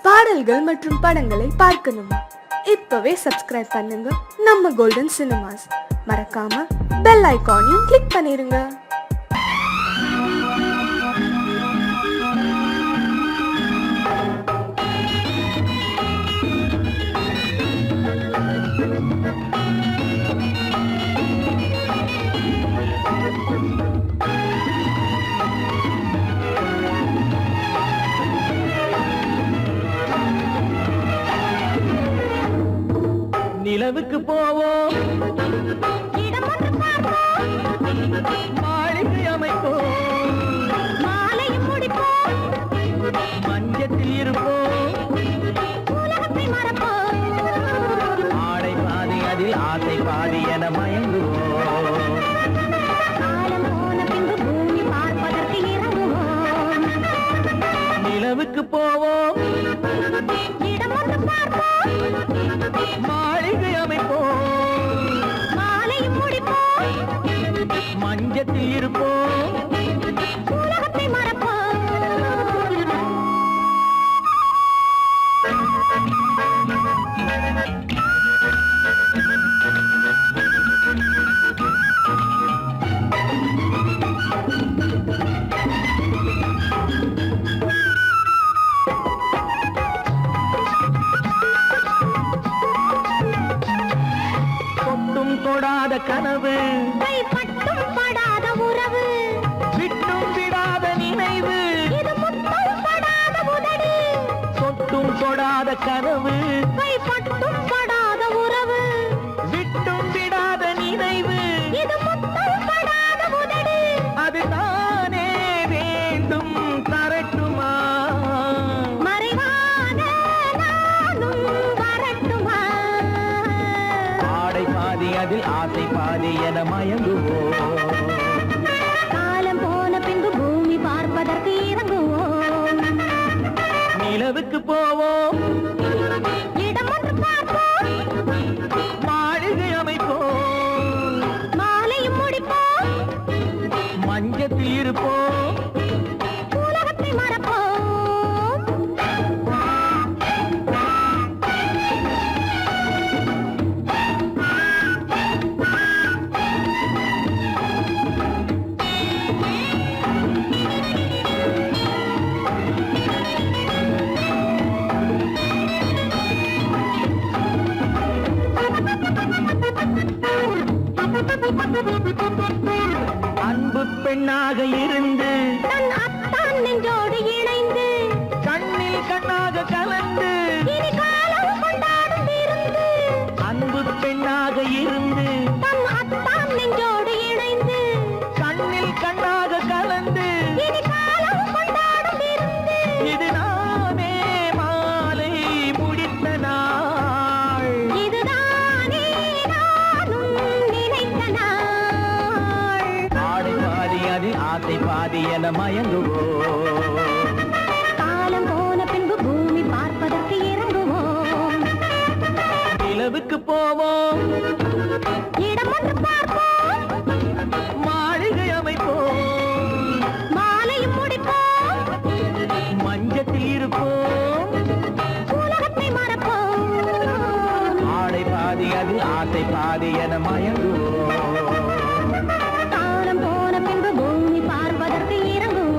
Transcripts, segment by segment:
பாடல்கள் மற்றும் படங்களை பார்க்கணுமா? இப்பவே சப்ஸ்கிரைப் பண்ணுங்க நம்ம கோல்டன் சினிமாஸ். மறக்காம பெல் ஐகானையும் கிளிக் பண்ணிருங்க. நிலவுக்கு போவோம், மாளிகை அமைப்போம், மாலையும் முடிப்போம், மஞ்சத்தில் இருப்போம், உலகத்தை மறப்போம். ஆடை பாதி அதில் ஆசை பாதி என மயங்குவோம். காலம் போன பின்பு பூமி பார்ப்பதற்கு இறங்குவோம். நிலவுக்கு போவோம், இடம் ஒன்று பார்ப்போம், மாளிகை அமைப்போம், மாலையும் முடிப்போம், மஞ்சத்தில் இருப்போம், உலகத்தை மறப்போம். தொட்டும் தொடாத கனவு, கைப்பட்டும் படாத உறவு, விட்டும் விடாத நினைவு, இது முத்தம் படாத உதடு. தொட்டும் தொடாத கனவு, கைப்பட்டும் படாத உறவு, விட்டும் விடாத நினைவு, இது முத்தம் படாத உதடு. அதுதானே வேண்டும் தரட்டுமா? மறைவான நானும் வரட்டுமா? ஆடை பாதி அதில் ஆசை பாதி என மயங்குவோம். காலம் போன பின்பு பூமி பார்ப்பதற்கு இறங்குவோம். நிலவுக்கு போவோம், இடம் ஒன்று பார்ப்போம், மாளிகை அமைப்போம், மாலையும் முடிப்போம், மஞ்சத்தில் இருப்போம், உலகத்தை மறப்போம். அன்பு பெண்ணாக இருந்து தன் அத்தான் நெஞ்சோடு இணைந்து கண்ணில் கண்ணாக கலந்து, இனி காலம் கொண்டாடும் விருந்து. அன்பு பெண்ணாக இருந்து தன் அத்தான் நெஞ்சோடு இணைந்து கண்ணில் கண்ணாக கலந்து, இனி காலம் கொண்டாடும் விருந்து. இது நானே மாலை முடித்த நாள். இதுதானே நானும் நினைத்த நாள். ஆடை பாதி அதில் ஆசை பாதி என மயங்குவோம். காலம் போன பின்பு பூமி பார்ப்பதற்கு இறங்குவோம். நிலவுக்கு போவோம், இடம் ஒன்று பார்ப்போம், மாளிகை அமைப்போம், மாலையும் முடிப்போம், மஞ்சத்தில் இருப்போம், உலகத்தை மறப்போம். ஆடை பாதி அதில் ஆசை பாதி என மயங்குவோம். காலம் போன பின்பு பூமி பார்ப்பதற்கு இறங்குவோம்.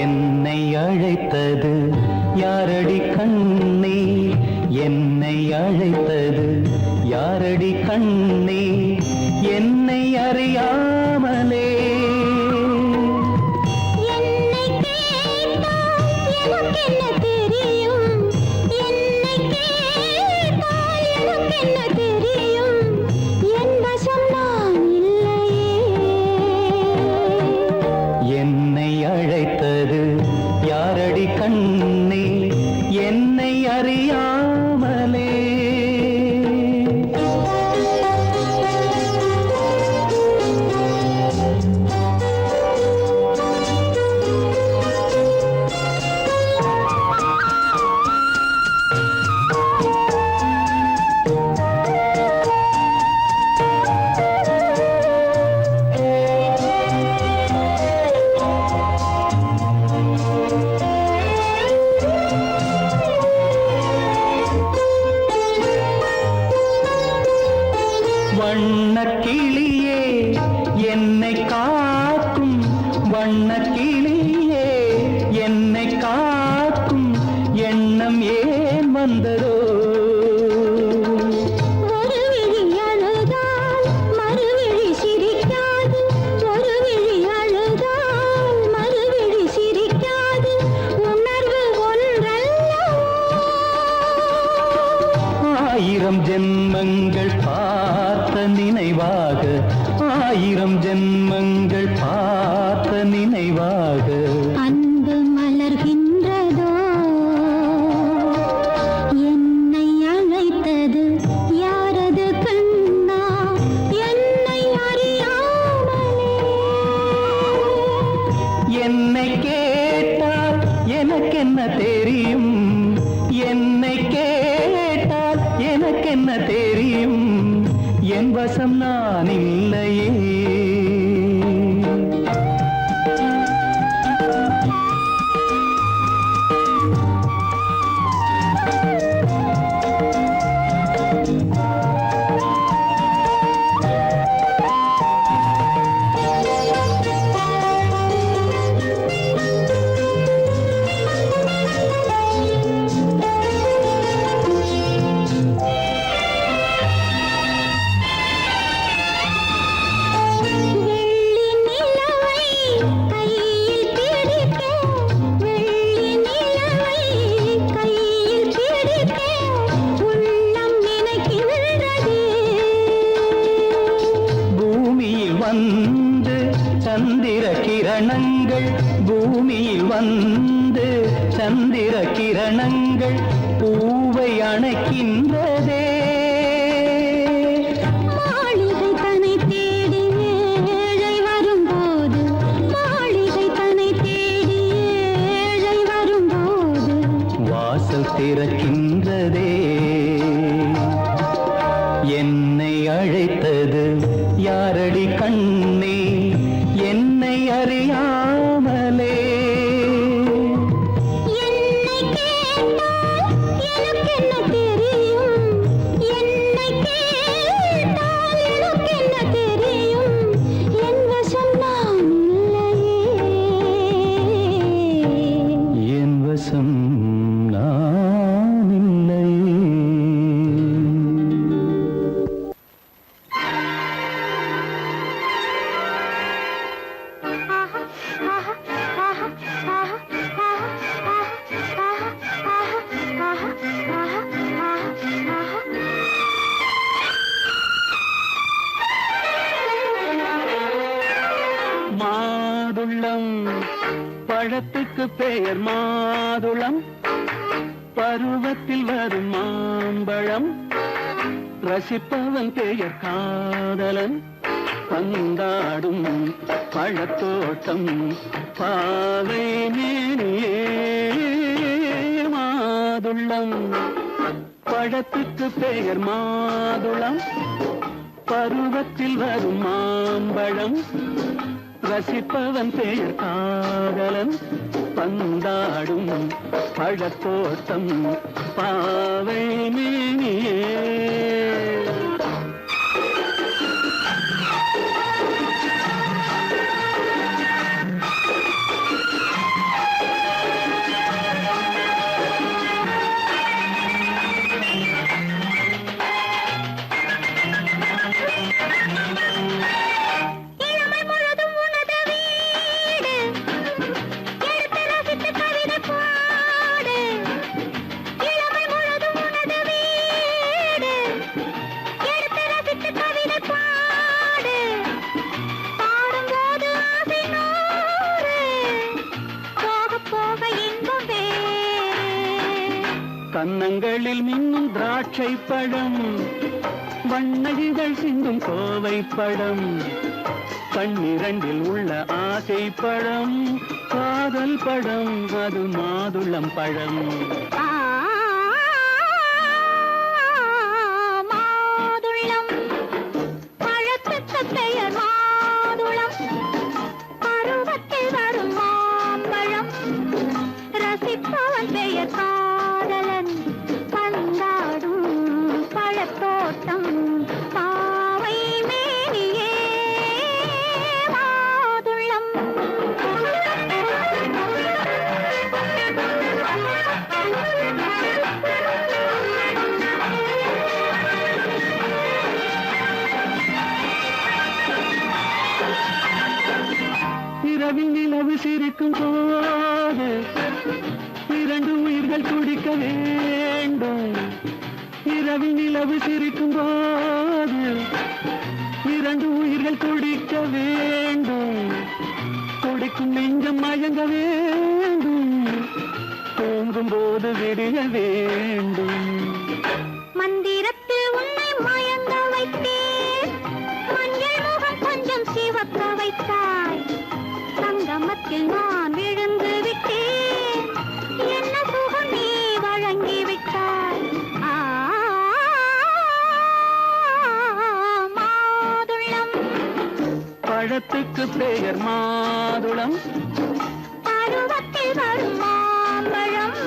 என்னை அழைத்தது யாரடி கண்ணே, என்னை அழைத்தது யாரடி கண்ணே, என்னை அறியாமலே. என்னை கேட்டால் எனக்கென்ன தெரியும், என்னை கேட்டால் எனக்கென்ன தெரியும், என் வசம் நான் இல்லையே. என்னை அழைத்தது யாரடி கண்ணே என்னை அறியாமலே. வண்ணக்கிளியே என்னை காக்கும், வண்ணக்கிளியே என்னை காக்கும் எண்ணம் ஏன் வந்ததோ. ஒரு விழி அழுதால் மறுவிழி சிரிக்காது, ஒரு விழி அழுதால் மறுவிழி சிரிக்காது, உணர்வு ஒன்றல்லவோ. ஆயிரம் ஜென்மங்கள் பார்த்த நினைவாக, ஆயிரம் ஜென்மங்கள் பார்த்த நினைவாக அன்பு மலர்கின்றதோ. என்னை அழைத்தது யாரது கண்ணா என்னை அறியாமலே. என்னை கேட்டால் எனக்கென்ன தெரியும், என்னை கேட்டால் எனக்கென்ன தெரியும், என் வசம் நான் இல்லையே. வெள்ளி நிலவை கையில் பிடிக்க, வெள்ளி நிலவை கையில் பிடிக்க உள்ளம் நினைக்கின்றதே. பூமியில் வந்து சந்திர கிரணங்கள், பூமியில் வந்து சந்திர கிரணங்கள் பூவை அணைக்கின்றதே. மாளிகை தன்னை தேடி ஏழை வரும்போது, மாளிகை தன்னை தேடி ஏழை வரும்போது, வாசல் திறக்கின்றதே. என்னை அழைத்தது யாரடி கண்ணே என்னை அறியாமலே. என்னை கேட்டால் எனக்கென்ன தெரியும், என்னை கேட்டால் எனக்கென்ன தெரியும், என் வசம் நான் இல்லையே. என் வசம் நான் இல்லையே. மாதுளம் பழத்துக்கு பெயர் மாதுளம், பருவத்தில் வரும் மாம்பழம், ரசிப்பவன் பெயர் காதலன், பந்தாடும் பழத்தோட்டம் பாவை மேனியே. மாதுளம் பழத்துக்கு பெயர் மாதுளம், பருவத்தில் வரும் மாம்பழம், ரசிப்பவன் பெயர் காதலன், பந்தாடும் பழத்தோட்டம் பாவை மேனியே. இளமை முழுதும் உனது வீடு, எடுத்து ரசித்து கவிதை பாடு. இளமை முழுதும் உனது வீடு, கன்னங்களில் மின்னும் திராட்சை பழம், வண்ணகிகள் சிந்தும் கோவை பழம், கண்ணிரண்டில் உள்ள ஆசை பழம், காதல் பழம், அது மாதுளம் பழம். மாதுளம் பழத்துக்கு பெயர் மாதுளம், பருவத்தில் வரும் மாம்பழம், ரசிப்பவன் பெயர் காதலன், பந்தாடும் பழத்தோட்டம், பாவை மேனியே மாதுளம். இரவில் நிலவு சிரிக்கும் போது இரண்டு உயிர்கள் துடிக்க வேண்டும். இரவில் நிலவு சிரிக்கும் போது இரண்டு உயிர்கள் துடிக்க வேண்டும். துடிக்கும் நெஞ்சம் மயங்க வேண்டும், தூங்கும் போது விடிய வேண்டும். மந்திரத்தில் உன்னை மயங்க வைத்தேன், மஞ்சள் முகம் கொஞ்சம் சிவக்க வைத்தாய், சங்கமத்தில் நான் விழுந்து விட்டேன், என்ன சுகம் நீ வழங்கி விட்டாய். மாதுளம் பழத்துக்கு பெயர் மாதுளம், பருவத்தில் வரும் மாம்பழம்,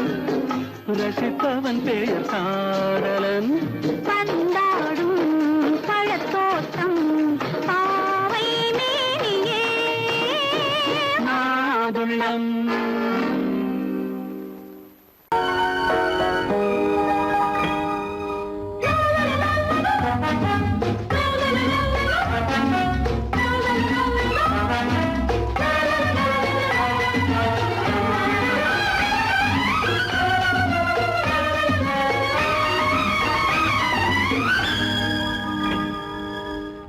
ரசிப்பவன் பெயர் காதலன், பந்தாடும் பழத்தோட்டம், பாவை மேனியே மாதுளம்.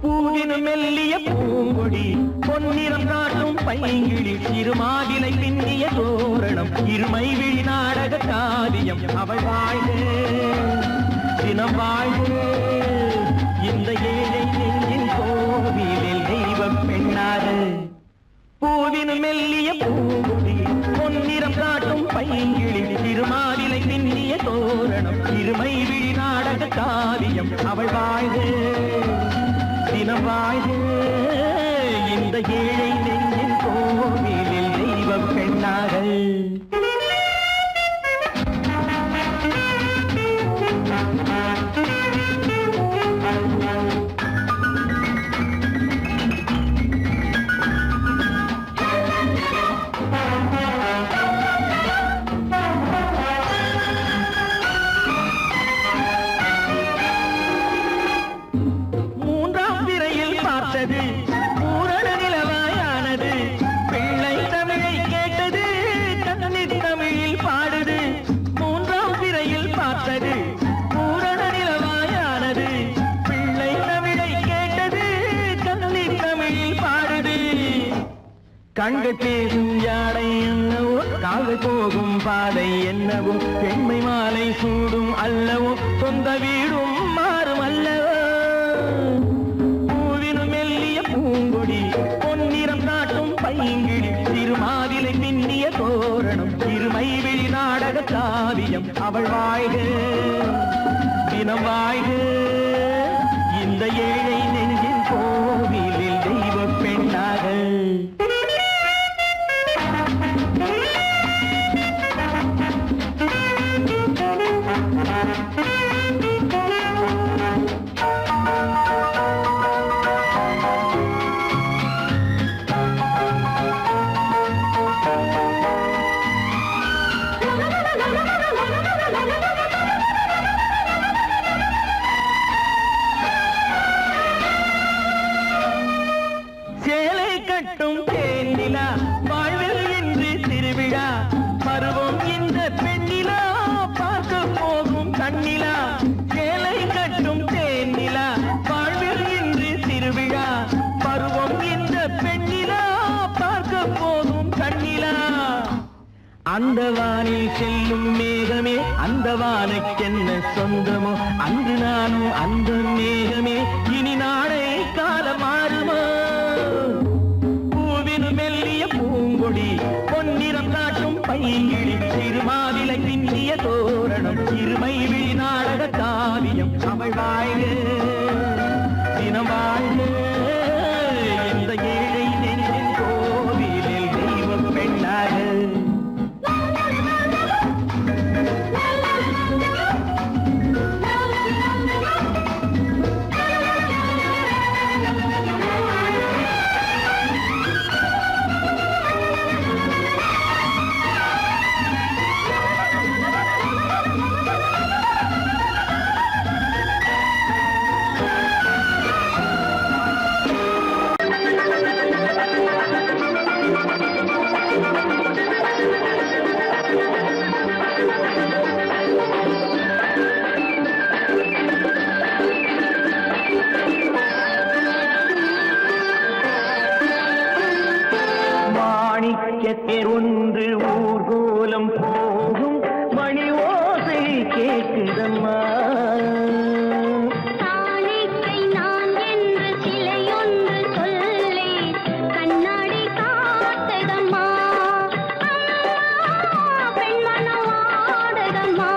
பூவினும் மெல்லிய பூங்கொடி, பொன்னிறம் காட்டும் பைங்கிழி, திருமாதிலை பின்னிய தோரணம், இருமை விழி நாடக காவியம், அவள் வாழ்க தினம் வாழ்க, இந்த ஏழை நெஞ்சின் கோவிலில் தெய்வம் பெண்ணாக. பூவினும் மெல்லிய பூங்கொடி, பொன்னிறம் காட்டும் பைங்கிழி, திருமாதிலை பின்னிய தோரணம், இருமை விழி நாடக காவியம், அவள் வாழ்க தினம் வாழ்க, இந்த ஏழை நெஞ்சின் கோவிலில் தெய்வம் பெண்ணாக. மூன்றாம் திரையில் பார்த்தது பூரண நிலவாயானது, பிள்ளை தமிழை கேட்டது, கண்ணீர் தமிழில் பாடுது. மூன்றாம் திரையில் பார்த்தது பூரண நிலவாயானது, பிள்ளை தமிழை கேட்டது, கண்ணீர் தமிழில் பாடுது. கண்கள் பேசும் யாடை என்னவோ, கால்கள் போகும் பாதை என்னவோ, பெண்மை மாலை சூடும் அல்லவோ, சொந்த வீடும் மாறும் அல்லவோ. பூவினும் மெல்லிய பூங்கொடி, பொன்னிறம் காட்டும் பைங்கிழி, திருமாதிலை பின்னிய தோரணம், இருமை விழி நாடக காவியம், அவள் வாழ்க தினம் வாழ்க, இந்த ஏழை நெஞ்சின் கோவிலில் தெய்வ பெண்ணாக. சேலை கட்டும் தேனிலா வாழ்வில் இன்று திருவிழா, அந்த வானில் செல்லும் மேகமே அந்த வானுக்கென்ன சொந்தமோ அன்று நானும் அந்த மேகமே இனி நாளை காலம் மாறுமோ பூவின் மெல்லிய பூங்கொடி பொன்னிறம் காட்டும் பைங்கிழி சிறுமாவிலை பின்னிய தோரணம் இருமை விழி நாடக காவியம் அவள் வாழ்க தினம் வாழ்க இந்த ஏழை நெஞ்சின் கோவிலில் தெய்வம் பெண்ணாக மாணிக்கத்தேர் ஒன்று ஊர்கோலம் போகும் மணி ஓசை கேட்குதம்மா காணிக்கை நான் என்று சிலையொன்று சொல்லே கண்ணாடி காத்ததம்மா பெண்மனவாடதம்மா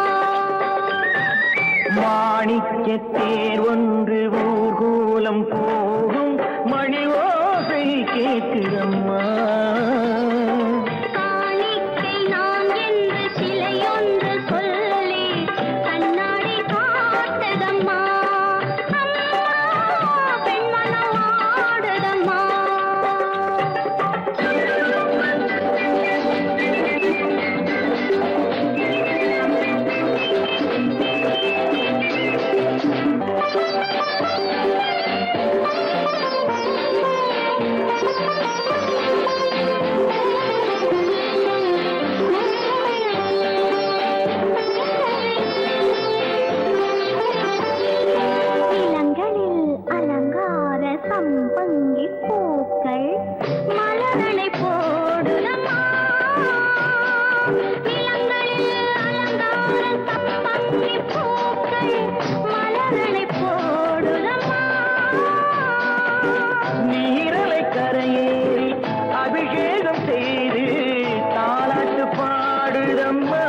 மாணிக்கத்தேர் ஒன்று ஊர்கோலம் போகும் மணி ஓசை கேட்குதம்மா காணிக்கை நான் என்று சிலையொன்று சொல்லே கண்ணாடி காத்ததம்மா பெண்மனவாடதம்மா இளங்களில் அலங்கார சம்பங்கி பூக்கள் மலரனை போடுதம்மா இளங்களில் அலங்கார சம்பங்கி பூக்கள் மலரனை போடுதம்மா நீரலை கரையேறி அபிஷேகம் செய்து தாலாட்டு பாடுதம்மா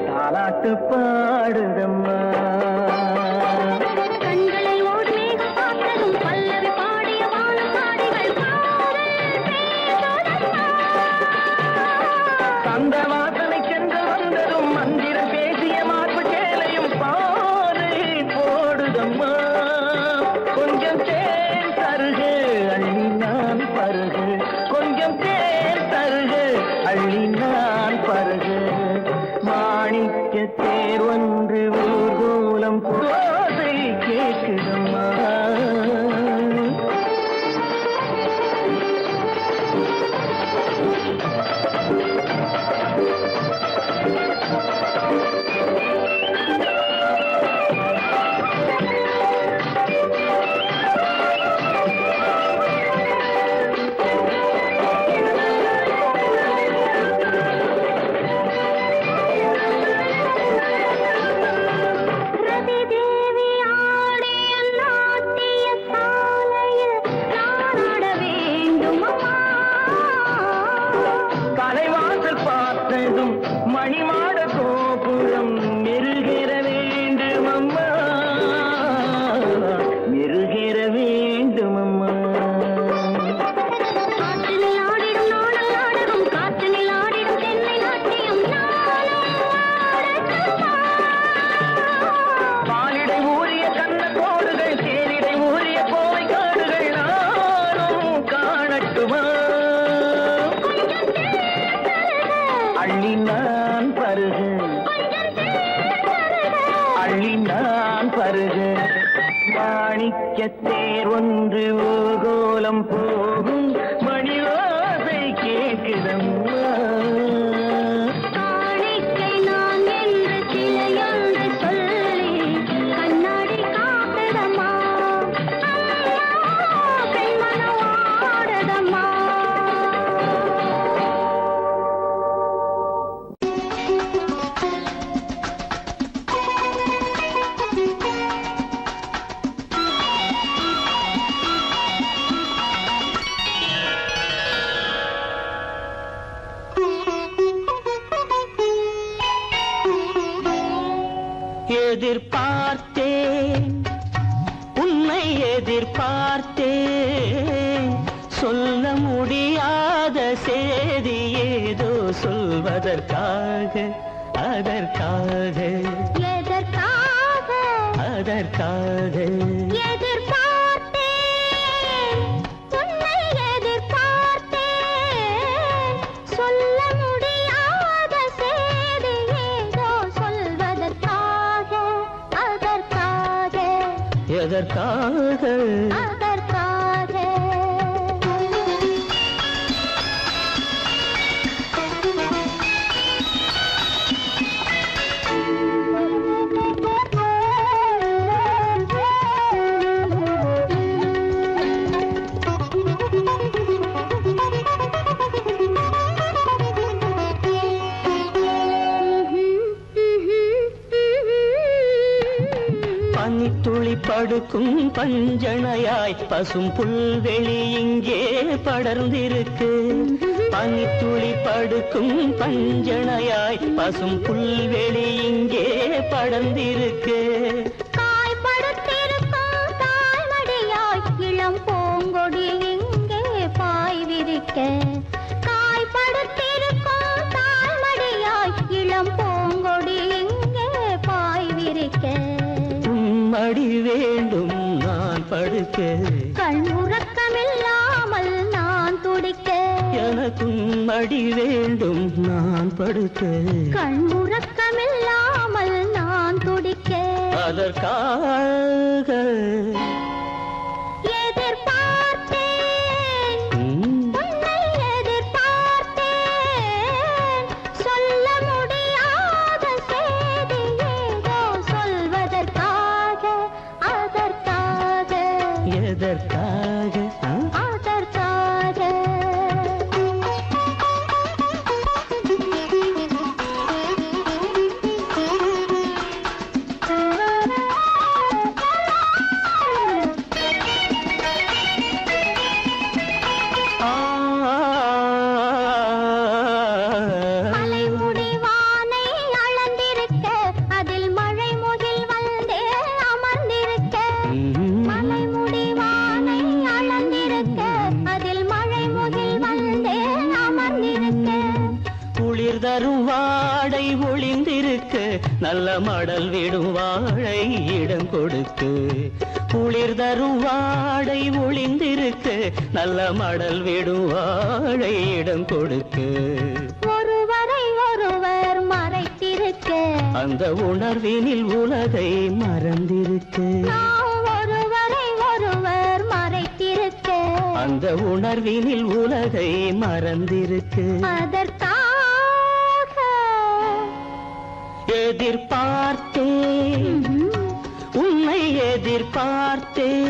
தாலாட்டு பாடுதம்மா கண்களை ஓடி மேகம் பார்த்ததும் பல்லவி பாடிய வானம் பாடிகள் காதல் பேசுதம்மா தந்த வாசனை சென்று வந்ததும் மந்திரம் பேசிய மார்பு சேலையும் பாதை போடுதம்மா கொஞ்சம் தேன் தருகு அள்ளி நான் பருகு கொஞ்சம் தேன் தருகு அள்ளி நான் பருகு மாணிக்க தேர் ஒன்று ஊர்கோலம் போதை கேட்குதம்மா ரதி தேவி ஆடிய நாட்டிய சாலையில் நாடாட வேண்டும் அம்மா தலைவாசல் பார்த்ததும் மணிமாட கோபுரம் மெருகேற வேண்டும் அம்மா மெருகேற வேண்டும் அம்மா காற்றினில் ஆடிடும் நாடல் நாடகம் காற்றினில் ஆடிடும் தென்னை நாட்டியம் பாலிடை ஊறிய கண்ண கோடுகள் தேனிடை ஊறிய கோவை காடுகள் நானும் காணட்டுமா அள்ளி நான் பருகு அள்ளி நான் பருகு மாணிக்கத்தேர் ஒன்று ஊர்கோலம் போகும் மணி ஓசை கேட்குதம்மா காணிக்கை நான் என்று சிலையொன்று சொல்லி கண்ணாடி காத்ததம்மா பெண்மனவாடதம்மா எதிர்பார்த்தேன் உன்னை எதிர்பார்த்தேன் சொல்ல முடியாத செய்தி ஏதோ சொல்வதற்காக அதற்காக எதற்காக அதற்காக எதிர்பார்த்தேன் உன்னை எதிர்பார்த்தேன் சொல்ல முடியாத செய்தி ஏதோ சொல்வதற்காக அதற்காக எதற்காக அதற்காக பனித்துளி படுக்கும் பஞ்சணையாய் பசும் புல்வெளி இங்கே படர்ந்திருக்கு பனித்துளி படுக்கும் பஞ்சணையாய் பசும் புல்வெளி இங்கே படர்ந்திருக்கு காய்படுத்திருக்கும் தாய்மடியாய் இளம் பூங்கொடி இங்கே பாய் விரிக்க காய்படுத்திருக்கும் தாய்மடியாய் இளம் பூங்கொடி இங்கே பாய் விரிக்க மடி வேண்டும் நான் படுக்க கண்முறக்கமில்லாமல் நான் துடிக்க எனக்கும் மடி வேண்டும் நான் படுக்க கண்முறக்கமில்லாமல் நான் துடிக்க அதற்காக எதிர்பார்த்தேன் உன்னை எதிர்பார்த்தேன் சொல்ல முடியாத செய்தி ஏதோ சொல்வதற்காக அதற்காக எதற்காக அதற்காக மலைமுடிவானை அளந்திருக்க அதில் மழை முகில் வந்தே அமர்ந்திருக்க மலைமுடிவானை அளந்திருக்க அதில் மழை முகில் வந்தே அமர்ந்திருக்க குளிர் தரும் வாடை ஒளிந்திருக்க நல்ல மடல் விடும் வாழை இடம் கொடுக்கு குளிர் தரும் வாடை ஒளிந்திருக்க நல்ல மடல் விடும் வாழை இடம் கொடுக்கு ஒருவரை ஒருவர் மறைத்திருக்க அந்த உணர்வினில் உலகை மறந்திருக்கு நாம் ஒருவரை ஒருவர் மறைத்திருக்க அந்த உணர்வினில் உலகை மறந்திருக்கு அதற்காக எதிர்பார்த்தேன் உன்னை எதிர்பார்த்தேன்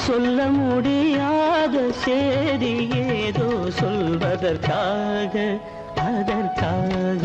சொல்ல முடியாத செய்தி ஏதோ சொல்வதற்காக அதற்காக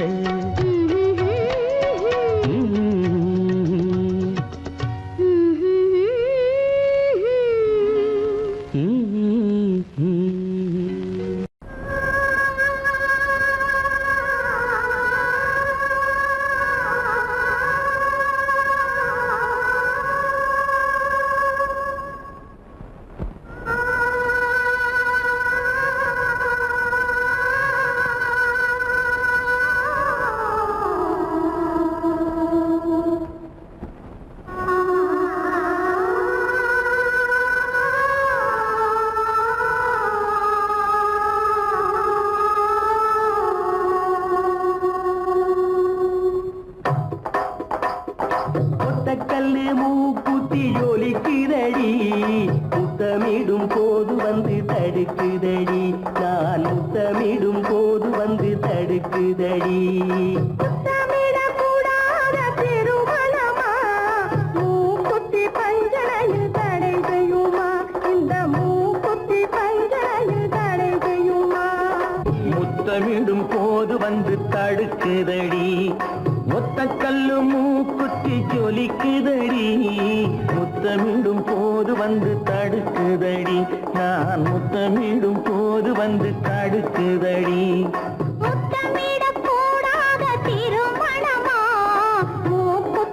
கல்லு மூக்குத்தி ஜொலிக்குதடி முத்தமிடும் போது வந்து தடுக்குதடி நான் முத்தமிடும் போது வந்து தடுக்குதடி முத்தமிடக்கூடாத திருமணமா மூக்குத்தி பஞ்சனையில் தடை செய்யுமா இந்த மூக்குத்தி பஞ்சனையில் தடை செய்யுமா முத்தமிடும் போது வந்து தடுக்குதடி ஒத்த கல்லு மூக்குத்தி ஜொலிக்குதடி முத்தமிடும் போது வந்து தடுக்குதடி நான் முத்தமிடும் போது வந்து தடுக்குதடி முத்தமிடக்கூடாத திருமணமா மூக்குத்தி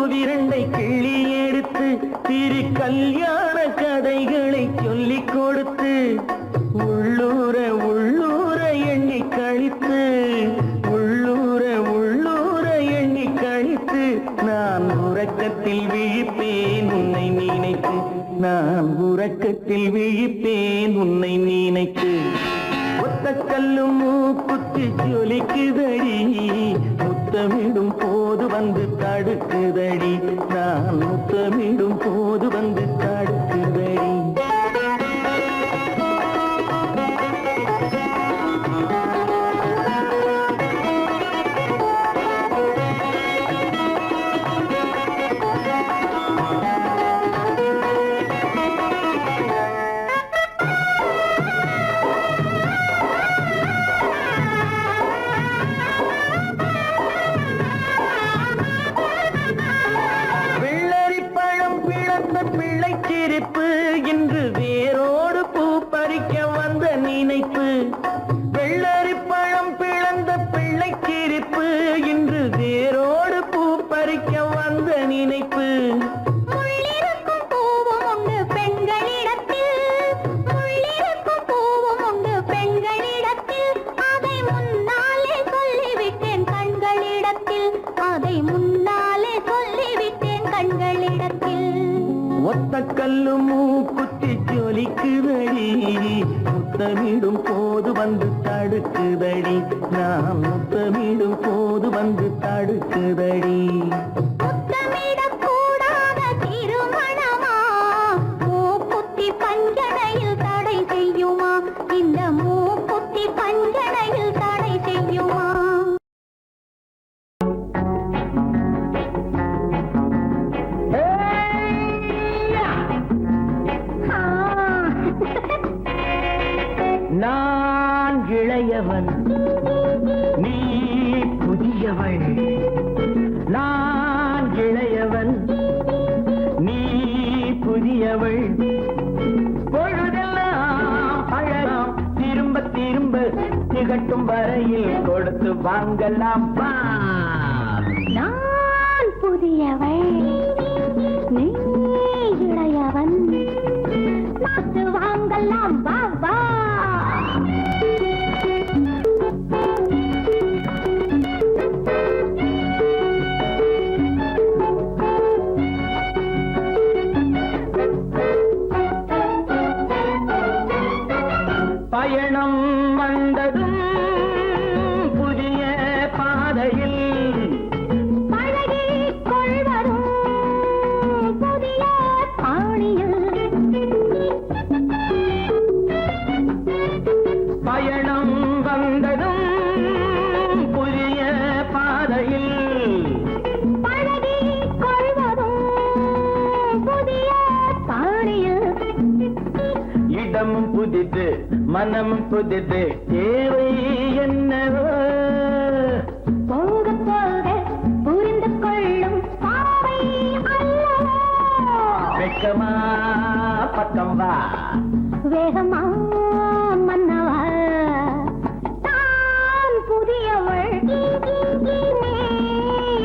பூவிரண்டை கிள்ளி எடுத்து திரு கல்யாண கதைகளை சொல்லிக் கொடுத்து உள்ளூர உள்ளூர எண்ணி கழித்து உள்ளூர உள்ளூர எண்ணி கழித்து நான் உறக்கத்தில் விழிப்பேன் உன்னை நினைத்து நான் உறக்கத்தில் விழிப்பேன் உன்னை நினைத்து ஒத்த கல்லும் மூக்குத்தி ஜொலிக்குதடி முத்தமிடும் போது வந்து தடுக்குதடி நான் முத்தமிடும் போது வந்து தடுக்குதடி பிள்ளைச்சிரிப்பு இன்று வேரோடு பூ பறிக்க வந்த நினைப்பு வெள்ளரி பழம் பிளந்த பிள்ளைச்சிரிப்பு இன்று வேரோடு பூ பறிக்க வந்த நினைப்பு முள்ளிருக்கும் பூவும் உண்டு பெண்களிடத்தில் முள்ளிருக்கும் பூவும் உண்டு பெண்களிடத்தில் அதை முன்னாலே சொல்லிவிட்டேன் கண்களிடத்தில் அதை முன்னாலே சொல்லிவிட்டேன் கண்களிடத்தில் ஒத்த கல்லு மூக்குத்தி ஜொலிக்குதடி முத்தமிடும் போது வந்து தடுக்குதடி நான் முத்தமிடும் போது வந்து தடுக்குதடி முத்தமிடக்கூடாத திருமணமா மூக்குத்தி பஞ்சனையில் தடை செய்யுமா இந்த மூக்குத்தி பஞ்சனையில் தடை செய்யுமா நான் இளையவன் நீ புதியவள் நான் இளையவன் நீ புதியவள் பொழுதெல்லாம் பழகம் திரும்ப திரும்ப திகட்டும் வரையில் கொடுத்து வாங்கலாம் வா நான் புதியவள் நீ இளையவன் பார்த்து வாங்கலாம் வா வா பயணம் வந்ததும் புதிய பாதையில் பழகிக் கொள்வதும் புதிய பாணியில் பயணம் வந்ததும் புதிய பாதையில் பழகிக் கொள்வதும் புதிய பாணியில் இடமும் புதிது மனமும் புதிது தேவை என்னவோ போக போக புரிந்து கொள்ளும் பாவை அல்லவோ வெக்கமா பக்கம் வா வேகமா மன்னவா தான் புதியவள் நீ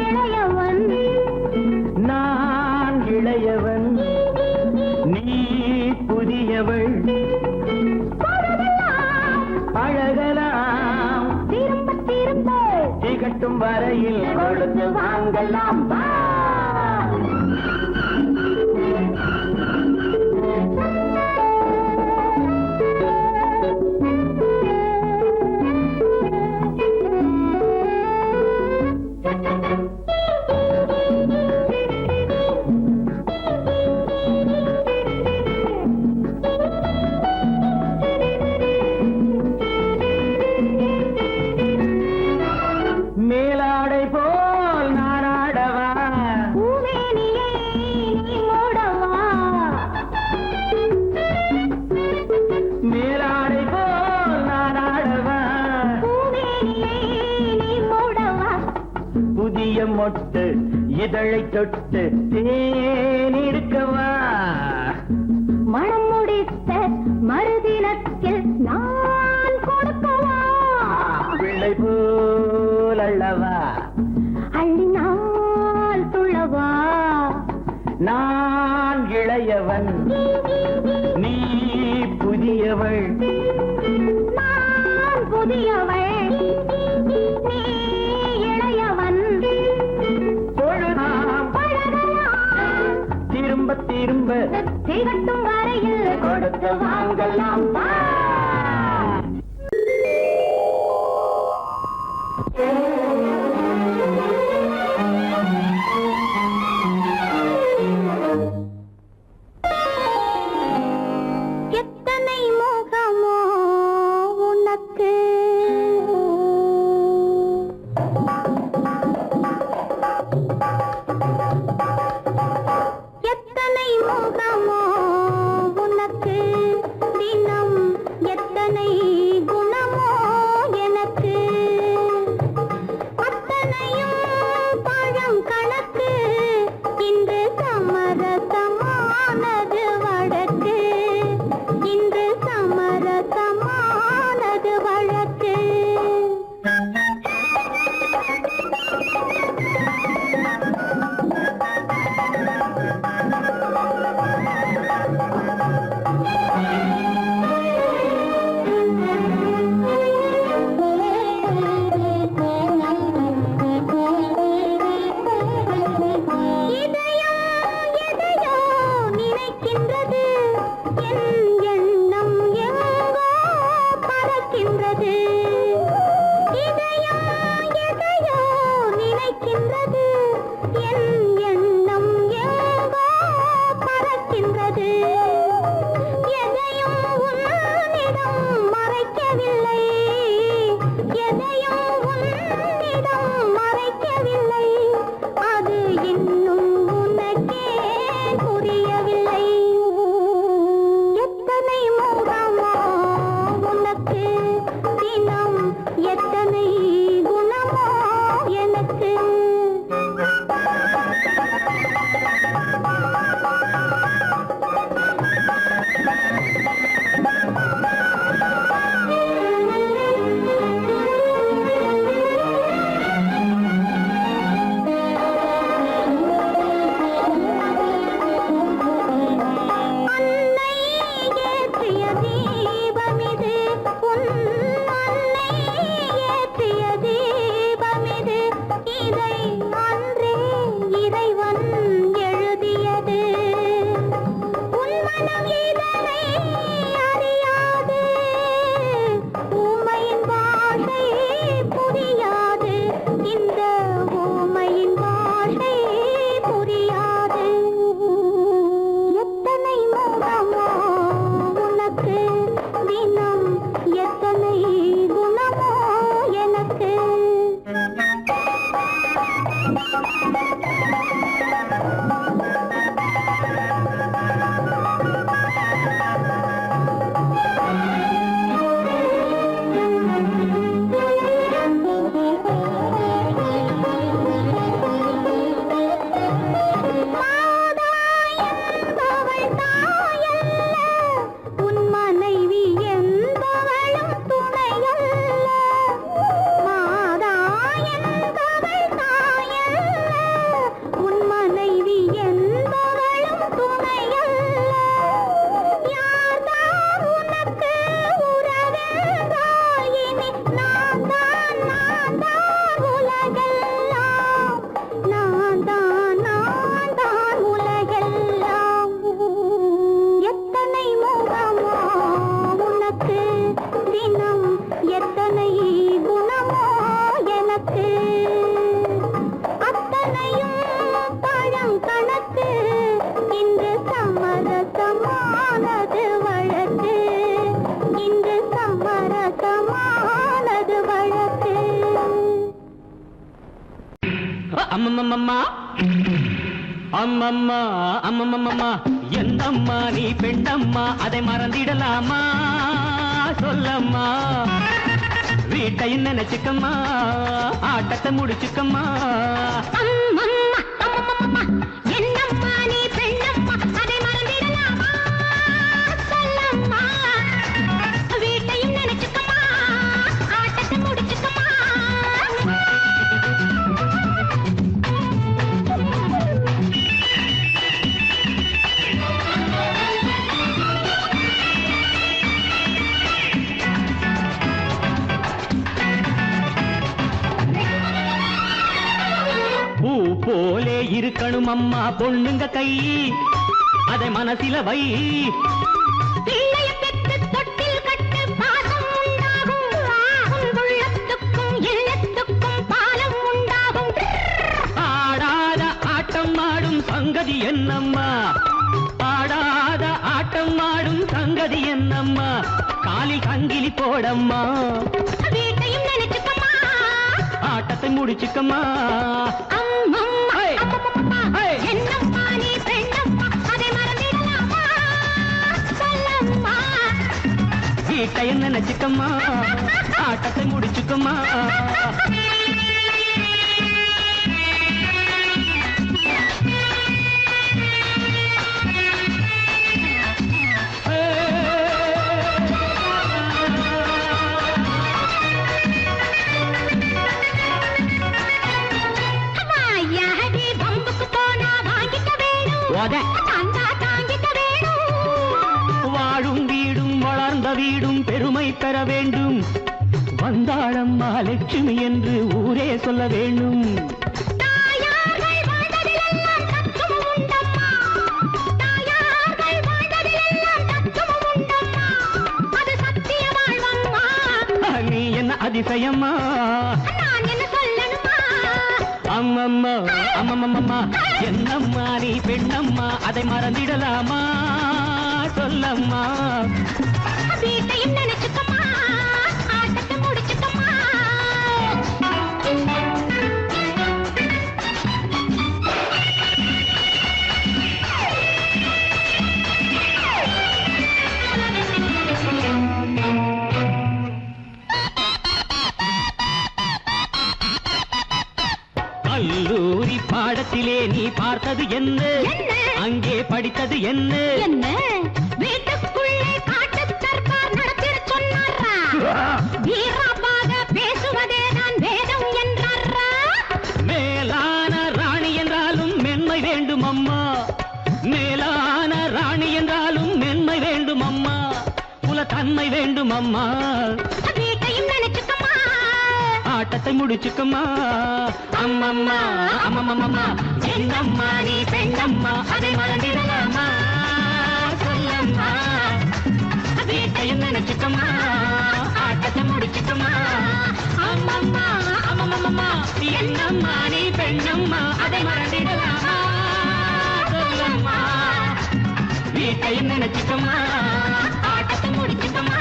இளையவன் நான் இளையவன் நீ புதியவள் பழகலாம் திரும்ப திரும்ப திகட்டும் வரையில் கொடுத்து வாங்கலாம் வா மேலாடை போல் நானாடவா பூமேனியை நீ மூடவா மேலாடை போல் நானாடவா பூமேனியை நீ மூடவா புதிய மொட்டு இதழை தொட்டு தேனிருக்கவா மனம் முடித்த மறுதினத்தில் நான் கொடுக்கவா பிள்ளை போல் அல்லவா அள்ளினால் துள்ளவா நான் இளையவன் நீ புதியவள் நான் புதியவள் நீ இளையவன் பொழுதாம் பழகலாம் திரும்ப திரும்ப திகட்டும் வரையில் கொடுத்து வாங்கலாம் வா. எத்தனை மோகமோ உனக்கு எத்தனை மோகமோ உனக்கு தினம் எத்தனை குணமோ எனக்கு அத்தனையும் பழம் கணக்கு இன்று சமரசமானது வழக்கு இன்று சமரசமானது வழக்கு எதையோ நினைக்கின்றது என் எண்ணம் எங்கோ பறக்கின்றது எதையோ நினைக்கின்றது என் எண்ணம் எங்கோ பறக்கின்றது எதையும் உன்னிடம் மறைக்கவில்லை எதையும் உன்னிடம் மறைக்கவில்லை அது இன்னும் உனக்கே புரியவில்லை எத்தனை மோகமோ உனக்கு தினம் எத்தனை குணமோ எனக்கு அன்னை ஏற்றிய தீபமிது உன் அன்னை ஏற்றிய தீபமிது இதை அன்றே இறைவன் எழுதியது உன் மனம் இதனை அறியாது ஊமையின் பாஷை புரியாது இந்த ஊமையின் பாஷை புரியாது எத்தனை மோகமோ உனக்கு தினம் எத்தனை குணமோ எனக்கு என்பவள் தாயல்ல உன் மனைவி என்பவளும் துணையல்ல மாதா என்பவள் தாயல்ல உன் மனைவி என்பவளும் துணையல்ல யார்தான் உனக்கு உறவென்றால் இனி நான் தான் உலகெல்லாம் நான் தான் உலகெல்லாம் எத்தனை மோகமோ உனக்கு தினம் எத்தனை குணமோ எனக்கு அத்தனையும் பழம் கணக்கு இன்று சமரசமானது வழக்கு இன்று சமரசமானது வழக்கு அம்மம்மம்மா அம்மம்மா அம்மம்மம்மா என்னம்மா நீ பெண்ணம்மா அதை மறந்திடலாமா சொல்லம்மா வீட்டையும் நினைச்சுக்கம்மா ஆட்டத்தை முடிச்சுக்கம்மா அம்மம்மா அம்மம்மம்மா என்னம்மா நீ பெண்ணம்மா அதை மறந்திடலாமா சொல்லம்மா வீட்டையும் நினைச்சுக்கம்மா ஆட்டத்தை முடிச்சுக்கம்மா பிடிக்கும் அம்மா பொண்ணுங்க கை, அதை மனசில வை. பிள்ளைய பெற்று தொட்டில் கட்டு பாசம் உண்டாகும், உன் உள்ளத்துக்கும் இல்லத்துக்கும் பாலம் உண்டாகும். ஆடாத ஆட்டம் ஆடும் சங்கதி என்னம்மா, ஆடாத ஆட்டம் ஆடும் சங்கதி என்னம்மா, காலில் சங்கிலி போடம்மா, வீட்டையும் நினைச்சுக்கம்மா, ஆட்டத்தை முடிச்சுக்கம்மா. அம்மம்மா, ஹே! அம்மம்மா, ஹே! என்னம்மா நீ பெண்ணம்மா, அதை மறந்திடலாமா, சொல்லம்மா. வீட்டையும் நினைச்சுக்கம்மா, ஆட்டத்தை முடிச்சுக்கம்மா. வாயாடி பம்புக்கு போனா வாங்கிக்க வேணும், ஓத. தந்தா தாங்கிக்க வேணும். வாழும் வீடும் வளர்ந்த வீடும் பெருமை பெற வேண்டும், வந்தாளம்மா லட்சுமி என்று ஊரே சொல்ல வேண்டும். தாயார்கள் வாழ்ந்ததிலெல்லாம் தத்துவம் உண்டம்மா, தாயார்கள் வாழ்ந்ததிலெல்லாம் தத்துவம் உண்டம்மா, அது சத்திய வாழ்வம்மா. நீ என்ன அதிசயம்மா, நான் என்ன சொல்லணுமா, அம்மம்மா அம்மம்மம்மா, என்னம்மா நீ பெண்ணம்மா, அதை மறந்திடலாமா, சொல்லம்மா. வீட்டையும் நினைச்சுக்கம்மா, ஆட்டத்தை முடிச்சுக்கம்மா. கல்லூரி பாடத்திலே நீ பார்த்தது என்ன, என்ன? அங்கே படித்தது என்ன? என்ன வீட்டுக்குள்ளே காட்டு தர்பார் நடத்திட சொன்னாரா, வீரமாக பேசுவதே நான் வேதம் என்றாரா. மேலான ராணி என்றாலும் மென்மை வேண்டும் அம்மா, மேலான ராணி என்றாலும் மென்மை வேண்டும் அம்மா, குலத்தன்மை வேண்டும் அம்மா, வீட்டையும் நினைச்சுக்கம்மா, ஆட்டத்தை முடிச்சுக்கம்மா. அம்மம்மா அம்மம்மம்மா, என்னம்மா நீ பெண்ணம்மா, அதை மறந்திடலாமா, சொல்லம்மா. வீட்டையும் நினைச்சுக்கம்மா, ஆட்டத்தை முடிச்சுக்கம்மா. அம்மம்மா அம்மம்மம்மா, என்னம்மா நீ பெண்ணம்மா, அதை மறந்திடலாமா, சொல்லம்மா. வீட்டையும் நினைச்சுக்கம்மா, ஆட்டத்தை முடிச்சுக்கம்மா.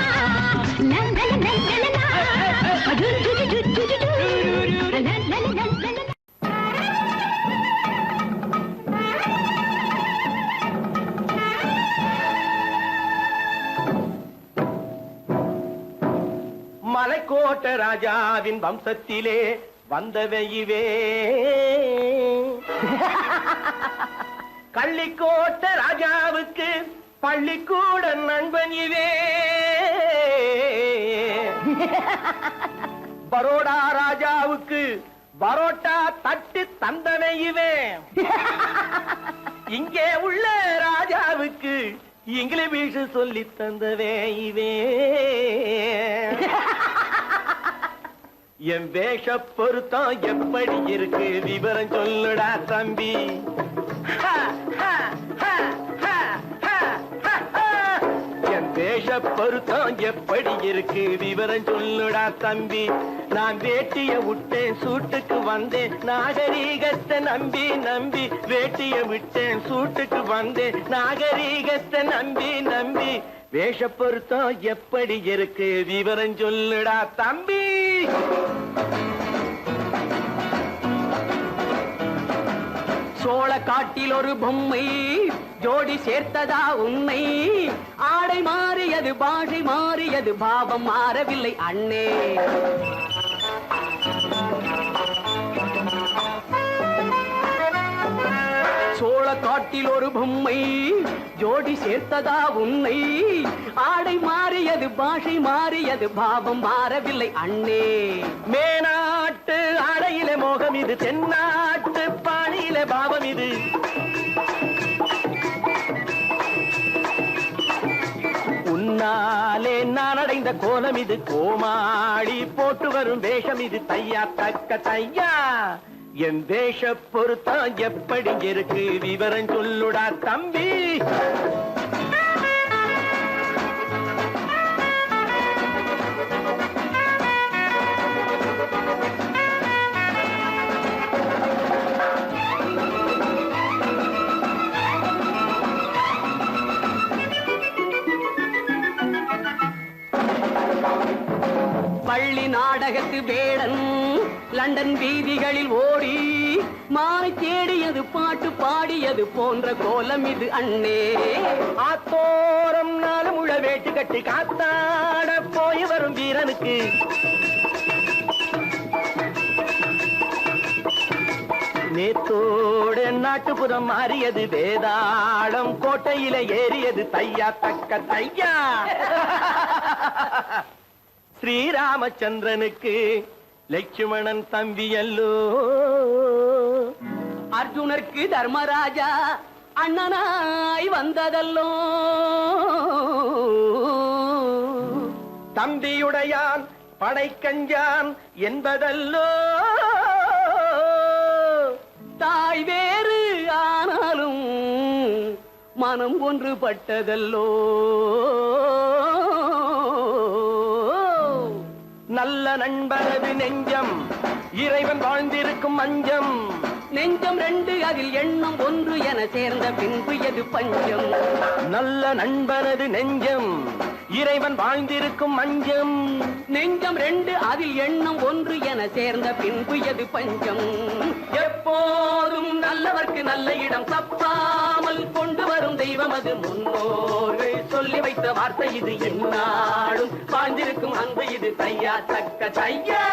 மலைக்கோட்ட ராஜாவின் வம்சத்திலே வந்தவையுவே, கள்ளிக்கோட்ட ராஜாவுக்கு பள்ளிக்கூட நண்பன் இவே, பரோடா ராஜாவுக்கு பரோட்டா தட்டு தந்தனை இவே, இங்கே உள்ள ராஜாவுக்கு இங்கிலீஷ் சொல்லி தந்தவே இவே. என் வேஷ பொருத்தம் எப்படி இருக்கு விவரம் சொல்லுடா தம்பி. என் வேஷ பொருத்தம் எப்படி இருக்கு விவரம் சொல்லுடா தம்பி. நான் வேட்டிய விட்டேன் சூட்டுக்கு வந்தேன் நாகரீகத்தை நம்பி நம்பி, வேட்டிய விட்டேன் சூட்டுக்கு வந்தேன் நாகரீகத்தை நம்பி நம்பி, வேஷ பொருத்தம் எப்படி இருக்கு விவரம் சொல்லுடா தம்பி. சோழ காட்டில் ஒரு பொம்மை ஜோடி சேர்த்ததா உண்மை, ஆடை மாறியது பாஷை மாறியது பாவம் மாறவில்லை அண்ணே. சோழ காட்டில் ஒரு பொம்மை ஜோடி சேர்த்ததா உண்மை, ஆடை மாறியது பாஷை மாறியது பாவம் மாறவில்லை அண்ணே. மேனாட்டு ஆடையில மோகம் இது, தென்னாட்டு பாணியில பாவம் இது, உன்னாலே நான் அடைந்த கோலம் இது, கோமாளி போட்டு வரும் வேஷம் இது, தையா தக்க தையா என் தேச பொருத்தம் எப்படி இருக்கு விவரம் சொல்லுடா தம்பி. பள்ளி நாடகத்து வேடன் லண்டன் வீதிகளில் ஓடி மாலை தேடியது பாட்டு பாடியது போன்ற கோலம் இது அண்ணே. ஆத்தோரம் நாலு முழ வேட்டு கட்டி காத்தாட போய் வரும் வீரனுக்கு நேத்தோட நாட்டுப்புறம் மாறியது வேதாளம் கோட்டையில ஏறியது தையா தக்க தையா. ஸ்ரீராமச்சந்திரனுக்கு லட்சுமணன் தம்பி அல்லோ. அர்ஜுனருக்கு தர்மராஜா அண்ணனாய் வந்ததல்லோ. தம்பியுடையான் படைக்கஞ்சான் என்பதல்லோ. தாய் வேறு ஆனாலும் மனம் ஒன்றுபட்டதல்லோ. நல்ல நண்பனது நெஞ்சம் இறைவன் வாழ்ந்திருக்கும் மஞ்சம். நெஞ்சம் ரெண்டு அதில் எண்ணம் ஒன்று என சேர்ந்த பின்பு எது பஞ்சம். நல்ல நண்பனது நெஞ்சம் இறைவன் வாழ்ந்திருக்கும் மஞ்சம். நெஞ்சம் ரெண்டு அதில் எண்ணம் ஒன்று என சேர்ந்த பின்பு எது பஞ்சம். எப்போதும் நல்லவர்க்கு நல்ல இடம் தப்பாமல் கொண்டு வரும் தெய்வம் அது முன்னோர்கள் சொல்லி வைத்த வார்த்தை இது. என்னாலும் வாழ்ந்திருக்கும் அந்த இது தையா தக்க தையா.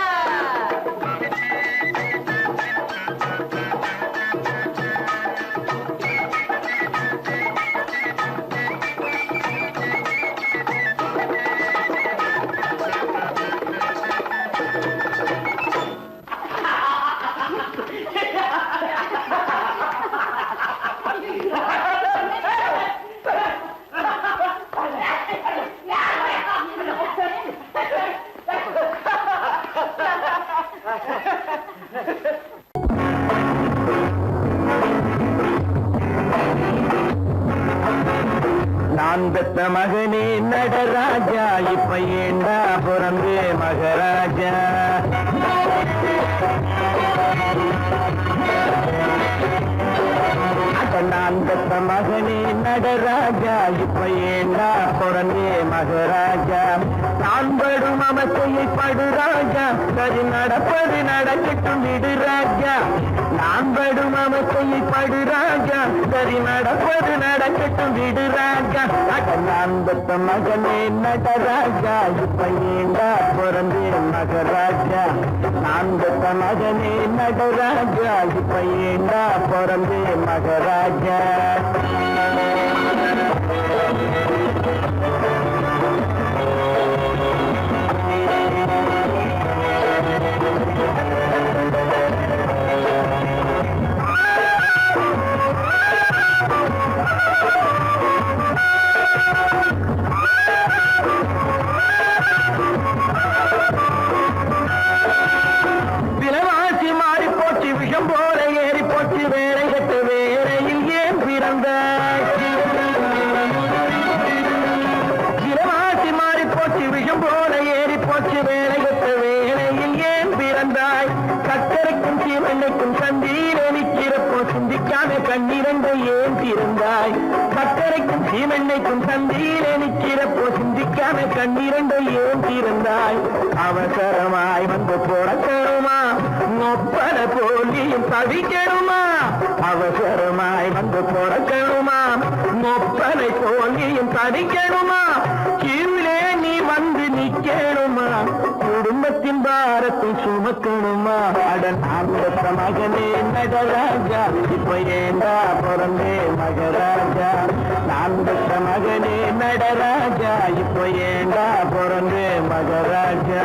நான் பெத்த மகனே நடராஜா இப்ப ஏண்டா பிறந்தே மகராஜா. நான் பெத்த மகனே நடராஜா இப்ப ஏண்டா பிறந்தே மகராஜா. நான் படும் அமசையை படு ராஜா சரி நடப்பது நடக்கட்டும் விடு ராஜா. நான் படும் அமசையை படு ராஜா சரி நடப்பது நடக்கட்டும் விடு ராஜா. நான் பெத்த மகனே நடராஜா இப்ப ஏண்டா பிறந்தே மகராஜா. நான் பெத்த மகனே நடராஜா இப்ப ஏண்டா பிறந்தே மகராஜா. விலைவாசி மாறி போச்சு விஷம் போல ஏறி போச்சு வேலை கட்டு வேலையில் ஏன் பிறந்தாய். விலைவாசி மாறி போச்சு விஷம் போல ஏறி போச்சு வேலை கட்டு வேலையில் ஏன் பிறந்தாய். சக்கரைக்கும் சீமண்ணைக்கும் சந்தியிலே நிற்கிறப்போ சிந்திக்காம கண்ணிரண்டை ஏன் திறந்தாய். சக்கரைக்கும் சீமெண்ணைக்கும் சந்தியிலே நிற்கிறப்போ சிந்திக்காம கண்ணிரண்டை ஏன் திறந்தாய். அவசரமாய் வந்து போடக்கணுமா ஒப்பன போலியும் தவிக்கணுமா. அவசரமாய் வந்து போடக்கணுமா ஒப்பனை போலியும் தவிக்கணுமா. கீழே நீ வந்து நிக்கணுமா குடும்பத்தின் பாரத்தை சுமக்கணுமா. அடன் ஆந்த மகனே நடராஜா இப்ப ஏண்டா பிறந்தே மகராஜா. நான் பெற்ற மகனே நடராஜா இப்ப ஏண்டா பிறந்தே மகராஜா.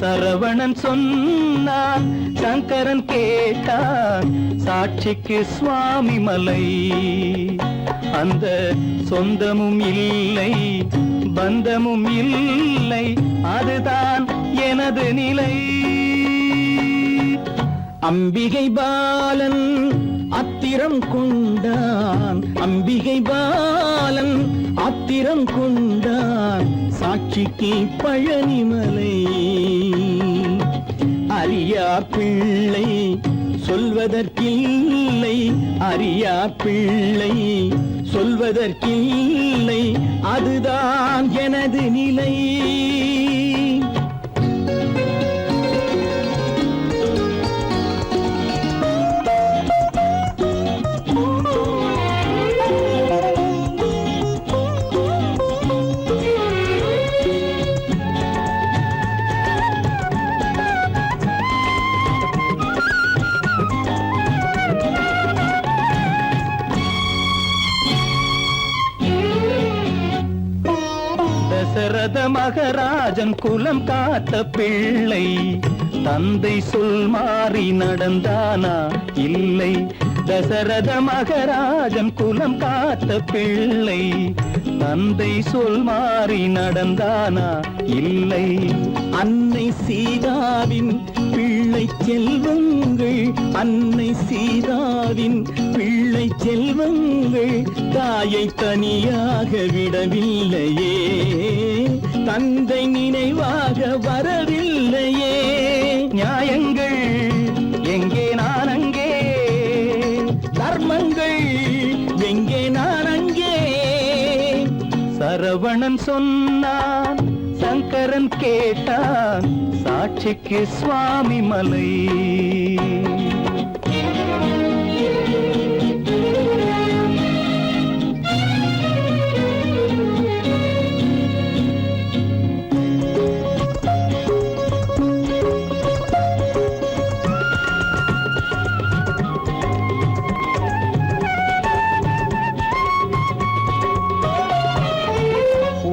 சரவணன் சொன்னான், சங்கரன் கேட்டான், சாட்சிக்கு சுவாமி மலை. அந்த சொந்தமும் இல்லை, பந்தமும் இல்லை, அதுதான் எனது நிலை. அம்பிகை பாலன் அத்திரம் கொண்டான், அம்பிகை பாலன் ஆத்திரம் கொண்டான், சாட்சிக்கு பழனிமலை. அறியா பிள்ளை சொல்வதற்கில்லை, அறியா பிள்ளை சொல்வதற்கில்லை, அதுதான் எனது நிலை. தசரத மகராஜன் குலம் காத்த பிள்ளை, தந்தை சொல் மாறி நடந்தானா இல்லை. தசரத மகராஜன் குலம் காத்த பிள்ளை, தந்தை சொல் மாறி நடந்தானா இல்லை. அன்னை சீதாவின் பிள்ளை செல்வங்கள், அன்னை சீதாவின் பிள்ளை செல்வங்கள் தாயை தனியாக விடவில்லையே, தந்தை நினைவாக வரவில்லையே. நியாயங்கள் எங்கே நான் அங்கே, தர்மங்கள் எங்கே நான் அங்கே. சரவணன் சொன்னான், சங்கரன் கேட்டான், சாட்சிக்கு சுவாமி மலை.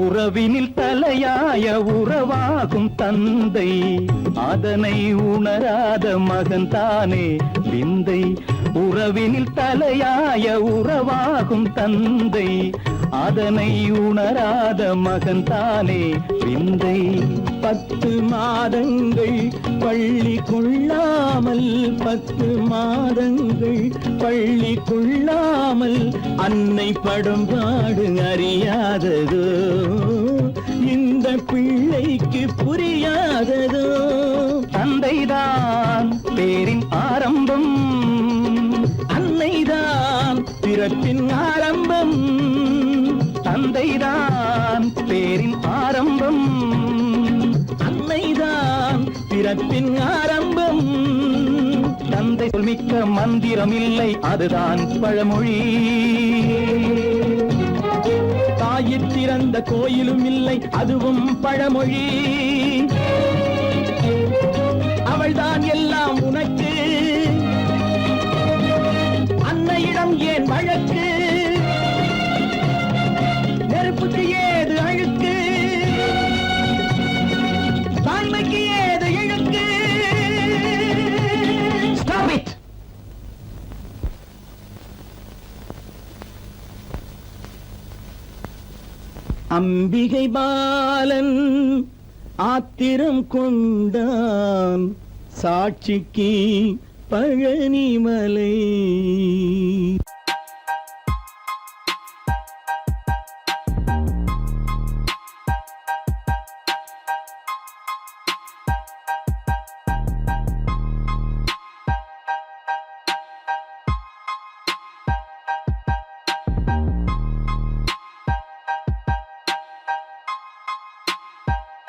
உறவினில் தலையாய உறவாகும் தந்தை, அதனை உணராத மகன் தானே விந்தை. உறவினில் தலையாய உறவாகும் தந்தை, அதனை உணராத மகன் தானே விந்தை. 10 மாதங்கள் பள்ளி கொள்ளாமல், 10 மாதங்கள் பள்ளி கொள்ளாமல், அன்னை படும்பாடு அறியாததோ, இந்த பிள்ளைக்கு புரியாததோ. தந்தைதான் பேரின் ஆரம்பம், அன்னைதான் பிறப்பின் ஆரம்பம். தந்தைதான் பேரின் ஆரம்பம், அன்னைதான் பிறப்பின் ஆரம்பம். தந்தை சொல்மிக்க மந்திரம் இல்லை, அதுதான் பழமொழி. தாயிற் திறந்த கோயிலும் இல்லை, அதுவும் பழமொழி. அவள்தான் எல்லாம் உனக்கு, அன்னையிடம் ஏன் வழக்கு? நெருப்புக்கு ஏது அழுக்கு, தாய்மைக்கு ஏது இழுக்கு? Stop it! அம்பிகை பாலன் ஆத்திரம் கொண்டான், சாட்சிக்கு பழனிமலை.